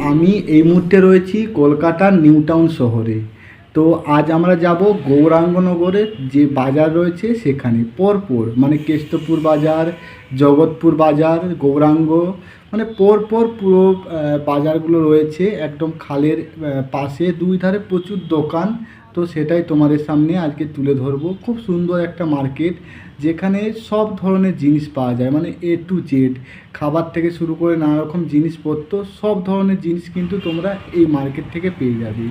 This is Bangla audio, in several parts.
আমি এই মুহূর্তে রয়েছি কলকাতার নিউ টাউন শহরে। তো আজ আমরা যাব গৌরাঙ্গনগরের যে বাজার রয়েছে সেখানে পরপর, মানে কেষ্টপুর বাজার, জগৎপুর বাজার, গৌরাঙ্গ, মানে পরপর পুরো বাজারগুলো রয়েছে একদম খালের পাশে, দুই ধারে প্রচুর দোকান। তো সেটাই তোমাদের সামনে আজকে তুলে ধরবো। খুব সুন্দর একটা মার্কেট, যেখানে সব ধরনের জিনিস পাওয়া যায়, মানে A to Z, খাবার থেকে শুরু করে নানা রকম জিনিসপত্র, সব ধরনের জিনিস কিন্তু তোমরা এই মার্কেট থেকে পেয়ে যাবে।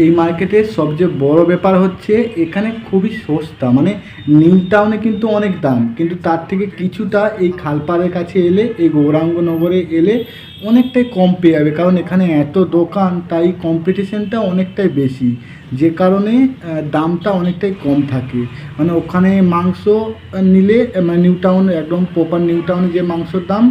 এই মার্কেটের সবচেয়ে বড় ব্যাপার হচ্ছে এখানে খুবই সস্তা, মানে নিউ টাউনে কিন্তু অনেক দাম, কিন্তু তার থেকে কিছুটা এই খালপাড়ের কাছে এলে, এই গৌরাঙ্গনগরে এলে অনেকটাই কম পেয়ে যাবে। কারণ এখানে এত দোকান, তাই কম্পিটিশনটা অনেকটাই বেশি, যে কারণে দামটা অনেকটাই কম থাকে। মানে ওখানে মাংস নিলে, মানে নিউ টাউন, একদম প্রপার নিউ টাউনে যে মাংসর দাম,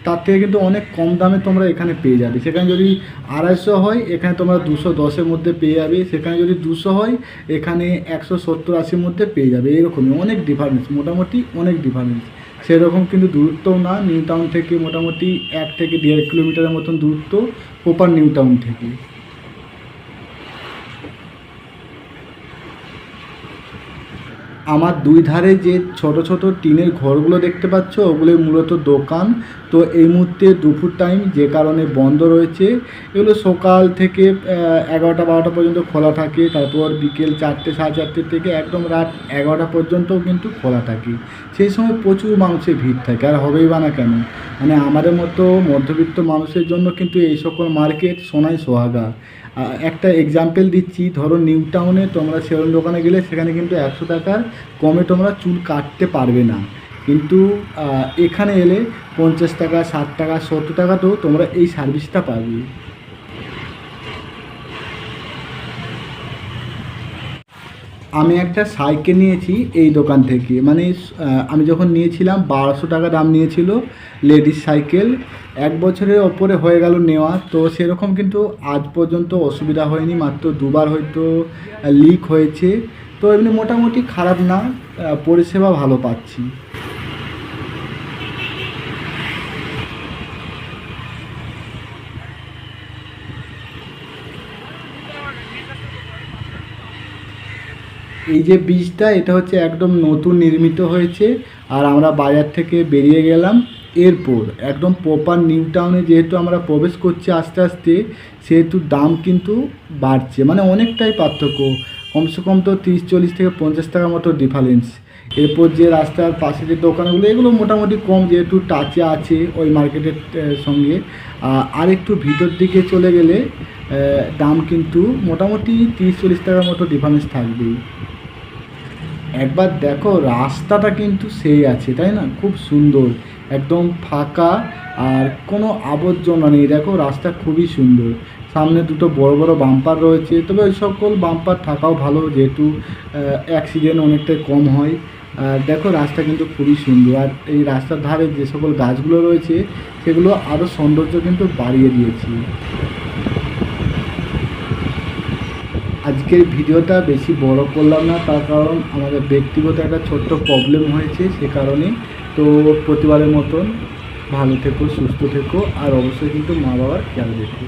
তার থেকে কিন্তু অনেক কম দামে তোমরা এখানে পেয়ে যাবে। সেখানে যদি 250 হয়, এখানে তোমরা 210-এর মধ্যে পেয়ে যাবে। সেখানে যদি 200 হয়, এখানে 170-80-র মধ্যে পেয়ে যাবে। এরকমই অনেক ডিফারেন্স, মোটামুটি অনেক ডিফারেন্স। সেরকম কিন্তু দূরত্বও না, নিউ টাউন থেকে মোটামুটি 1 থেকে 1.5 কিলোমিটারের মতন দূরত্ব প্রপার নিউ টাউন থেকে। আমার দুই ধারে যে ছোট ছোট টিনের ঘরগুলো দেখতে পাচ্ছ, ওগুলোই মূলত দোকান। তো এই মুহূর্তে দুপুর টাইম, যে কারণে বন্ধ রয়েছে। এগুলো সকাল থেকে 11টা-12টা পর্যন্ত খোলা থাকে, তারপর বিকেল 4টে, 4:30 থেকে একদম রাত 11টা পর্যন্তও কিন্তু খোলা থাকে। সেই সময় প্রচুর মানুষের ভিড় থাকে, আর হবেই বা না কেন। মানে আমাদের মতো মধ্যবিত্ত মানুষের জন্য কিন্তু এই সকল মার্কেট সোনায় সোহাগা। একটা এক্সাম্পল দিচ্ছি, ধরো নিউ টাউনে তোমরা সেলুন দোকানে গেলে সেখানে কিন্তু 100 টাকার কমে তোমরা চুল কাটতে পারবে না, কিন্তু এখানে এলে 50 টাকা, 60 টাকা, 70 টাকাতেও তোমরা এই সার্ভিসটা পাবে। আমি একটা সাইকেল নিয়েছি এই দোকান থেকে, মানে আমি যখন নিয়েছিলাম 1200 টাকা দাম নিয়েছিল, লেডিস সাইকেল। 1 বছরের ওপরে হয়ে গেল নেওয়া, তো সেরকম কিন্তু আজ পর্যন্ত অসুবিধা হয়নি। মাত্র দুবার হয়তো লিক হয়েছে। তো এমনি মোটামুটি খারাপ না, পরিষেবা ভালো পাচ্ছি। এই যে ব্রিজটা, এটা হচ্ছে একদম নতুন নির্মিত হয়েছে। আর আমরা বাজার থেকে বেরিয়ে গেলাম। এরপর একদম প্রপার নিউ টাউনে যেহেতু আমরা প্রবেশ করছি আস্তে আস্তে, সেহেতু দাম কিন্তু বাড়ছে, মানে অনেকটাই পার্থক্য। কমসে কম তো 30-40 থেকে 50 টাকার মতো ডিফারেন্স। এরপর যে রাস্তার পাশে যে দোকানগুলো, এগুলো মোটামুটি কম, যেহেতু টাচে আছে ওই মার্কেটের সঙ্গে। আর একটু ভিতর দিকে চলে গেলে দাম কিন্তু মোটামুটি 30-40 টাকার মতো ডিফারেন্স থাকবেই। একবার দেখো, রাস্তাটা কিন্তু সেই আছে, তাই না? খুব সুন্দর, একদম ফাঁকা, আর কোনো আবর্জনা নেই। দেখো রাস্তা খুবই সুন্দর। সামনে দুটো বড় বড় বাম্পার রয়েছে, তবে ওই সকল বাম্পার থাকাও ভালো, যেহেতু অ্যাক্সিডেন্ট অনেকটাই কম হয়। আর দেখো রাস্তা কিন্তু খুবই সুন্দর, আর এই রাস্তার ধারে যে সকল গাছগুলো রয়েছে, সেগুলো আরও সৌন্দর্য কিন্তু বাড়িয়ে দিয়েছে। আজকের ভিডিওটা বেশি বড় করলাম না, তার কারণ আমাদের ব্যক্তিগত একটা ছোট্ট প্রবলেম হয়েছে, সে কারণে। তো প্রতিবারের মতন ভালো থেকো, সুস্থ থেকো, আর অবশ্যই কিন্তু মা বাবার খেয়াল রেখো।